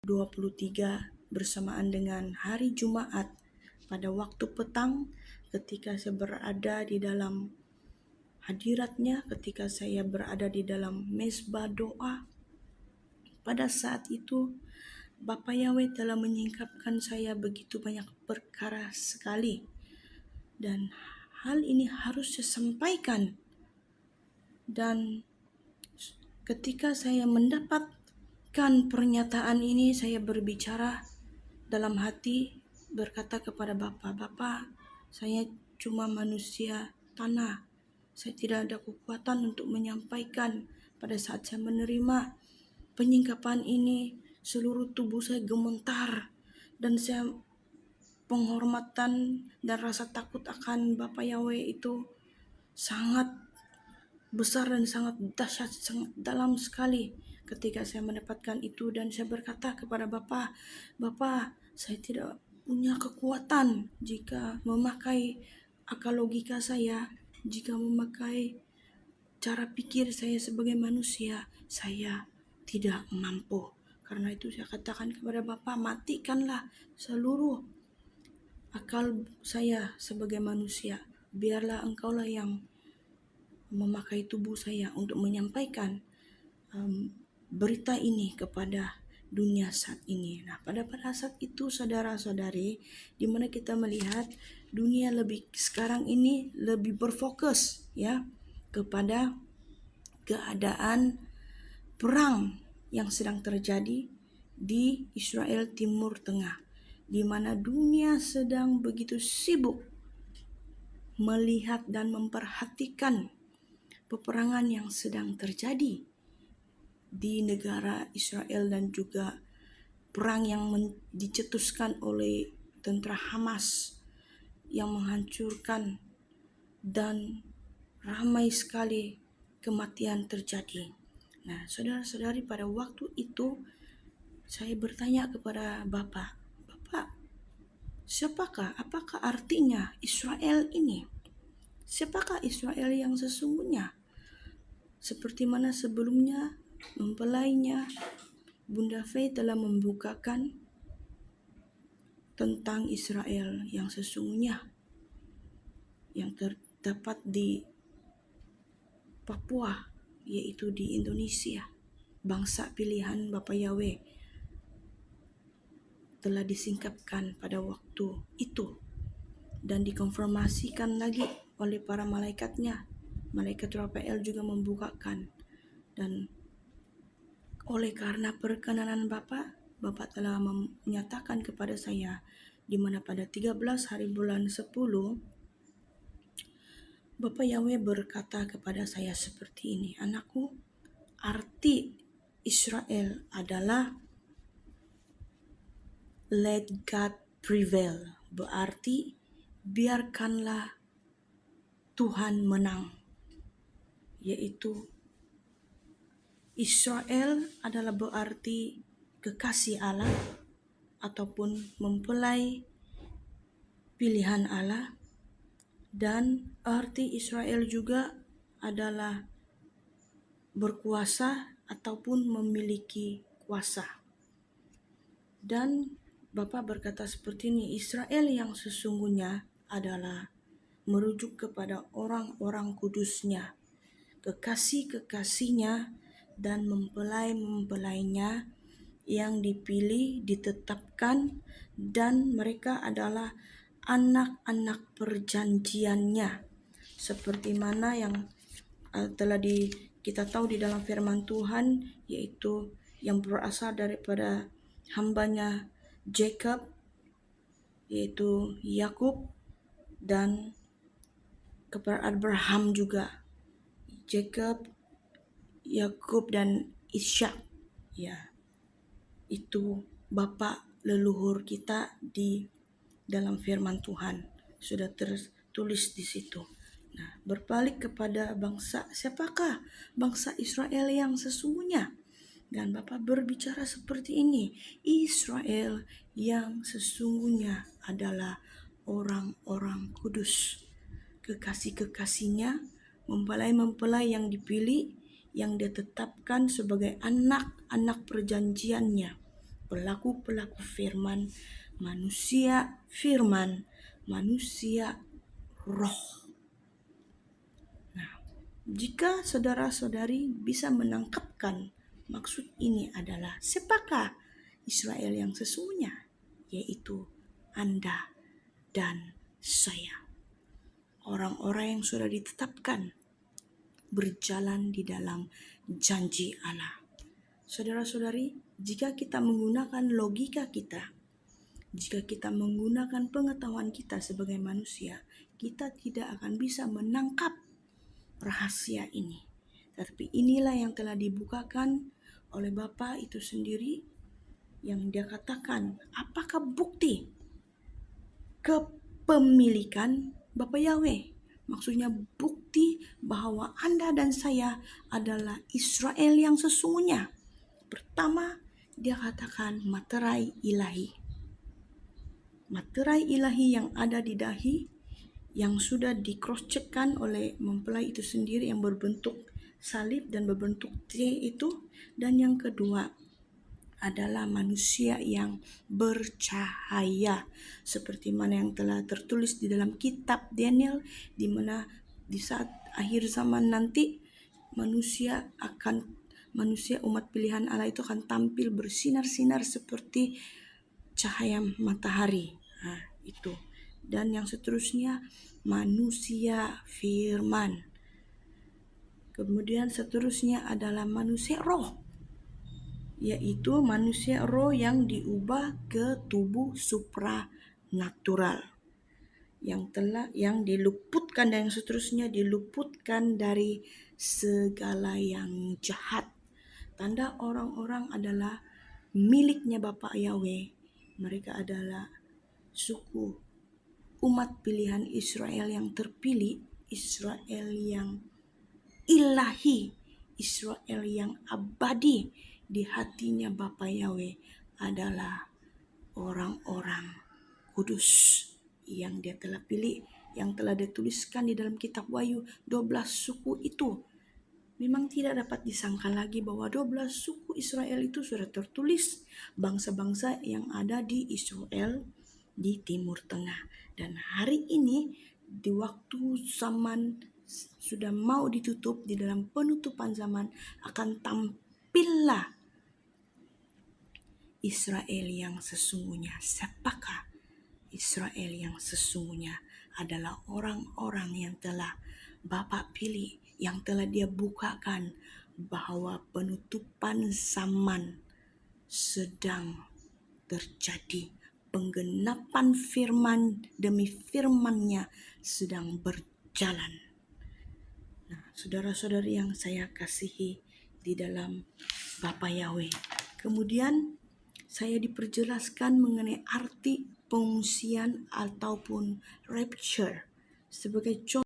23 bersamaan dengan hari Jumat pada waktu petang ketika saya berada di dalam hadiratnya, ketika saya berada di dalam mezbah doa. Pada saat itu Bapa Yahweh telah menyingkapkan saya begitu banyak perkara sekali, dan hal ini harus saya sampaikan. Dan ketika saya mendapatkan pernyataan ini, saya berbicara dalam hati, berkata kepada Bapa, saya cuma manusia tanah. Saya tidak ada kekuatan untuk menyampaikan. Pada saat saya menerima penyingkapan ini, seluruh tubuh saya gemetar, dan saya penghormatan dan rasa takut akan Bapa Yahweh itu sangat besar dan sangat dahsyat, sangat dalam sekali ketika saya mendapatkan itu. Dan saya berkata kepada Bapa, saya tidak punya kekuatan jika memakai akal logika saya, jika memakai cara pikir saya sebagai manusia, saya tidak mampu. Karena itu saya katakan kepada Bapa, matikanlah seluruh akal saya sebagai manusia. Biarlah Engkaulah yang memakai tubuh saya untuk menyampaikan berita ini kepada dunia saat ini. Nah, pada saat itu saudara-saudari, di mana kita melihat dunia sekarang ini lebih berfokus ya kepada keadaan perang yang sedang terjadi di Israel Timur Tengah, di mana dunia sedang begitu sibuk melihat dan memperhatikan peperangan yang sedang terjadi di negara Israel, dan juga perang yang dicetuskan oleh tentara Hamas yang menghancurkan, dan ramai sekali kematian terjadi. Nah, saudara-saudari, pada waktu itu saya bertanya kepada Bapak, apakah artinya Israel ini? Siapakah Israel yang sesungguhnya? Seperti mana sebelumnya mempelainya Bunda Faye telah membukakan tentang Israel yang sesungguhnya, yang terdapat di Papua, yaitu di Indonesia. Bangsa pilihan Bapa Yahweh telah disingkapkan pada waktu itu dan dikonfirmasikan lagi oleh para malaikatnya. Malaikat Rafael juga membukakan, dan oleh karena perkenanan Bapak telah menyatakan kepada saya, di mana pada 13 hari bulan 10 Bapak Yahweh berkata kepada saya seperti ini, anakku, arti Israel adalah let God prevail, berarti biarkanlah Tuhan menang, yaitu Israel adalah berarti kekasih Allah ataupun mempelai pilihan Allah, dan arti Israel juga adalah berkuasa ataupun memiliki kuasa. Dan Bapak berkata seperti ini, Israel yang sesungguhnya adalah merujuk kepada orang-orang kudusnya, kekasih-kekasihnya, dan mempelai-mempelainya yang dipilih, ditetapkan, dan mereka adalah anak-anak perjanjiannya, seperti mana yang telah kita tahu di dalam firman Tuhan, yaitu yang berasal daripada hambanya Jacob, yaitu Yakub, dan kepada Abraham juga, Jacob, Yakub, dan Ishak. Ya, itu bapak leluhur kita di dalam firman Tuhan sudah tertulis di situ. Nah, berbalik kepada bangsa, siapakah bangsa Israel yang sesungguhnya? Dan Bapak berbicara seperti ini, Israel yang sesungguhnya adalah orang-orang kudus, kekasih-kekasihnya, mempelai-mempelai yang dipilih, yang ditetapkan sebagai anak-anak perjanjiannya, pelaku-pelaku firman, manusia firman, manusia roh. Nah, jika saudara-saudari bisa menangkapkan maksud ini adalah siapakah Israel yang sesungguhnya, yaitu Anda dan saya. Orang-orang yang sudah ditetapkan berjalan di dalam janji Allah. Saudara-saudari, jika kita menggunakan logika kita, jika kita menggunakan pengetahuan kita sebagai manusia, kita tidak akan bisa menangkap rahasia ini. Tapi inilah yang telah dibukakan oleh Bapa itu sendiri, yang dia katakan, apakah bukti kepemilikan Bapa Yahweh? Maksudnya bukti bahwa Anda dan saya adalah Israel yang sesungguhnya. Pertama, dia katakan materai ilahi. Materai ilahi yang ada di dahi, yang sudah di-cross-checkkan oleh mempelai itu sendiri yang berbentuk salib dan berbentuk T itu. Dan yang kedua adalah manusia yang bercahaya, seperti mana yang telah tertulis di dalam kitab Daniel, di mana di saat akhir zaman nanti manusia umat pilihan Allah itu akan tampil bersinar-sinar seperti cahaya matahari. Itu. Dan yang seterusnya manusia firman. Kemudian seterusnya adalah manusia roh, yaitu manusia roh yang diubah ke tubuh supranatural, yang diluputkan, dan yang seterusnya diluputkan dari segala yang jahat. Tanda orang-orang adalah miliknya Bapa Yahweh. Mereka adalah suku umat pilihan Israel yang terpilih, Israel yang ilahi, Israel yang abadi. Di hatinya Bapa Yahweh adalah orang-orang kudus yang dia telah pilih, yang telah dituliskan di dalam kitab Wahyu. 12 suku itu memang tidak dapat disangka lagi bahwa 12 suku Israel itu sudah tertulis, bangsa-bangsa yang ada di Israel di Timur Tengah. Dan hari ini di waktu zaman sudah mau ditutup, di dalam penutupan zaman akan tampillah Israel yang sesungguhnya. Siapakah Israel yang sesungguhnya? Adalah orang-orang yang telah Bapa pilih, yang telah dia bukakan bahwa penutupan zaman sedang terjadi. Penggenapan firman demi firman-Nya sedang berjalan. Nah, saudara-saudari yang saya kasihi di dalam Bapa Yahweh. Kemudian saya diperjelaskan mengenai arti pengungsian ataupun rapture sebagai contoh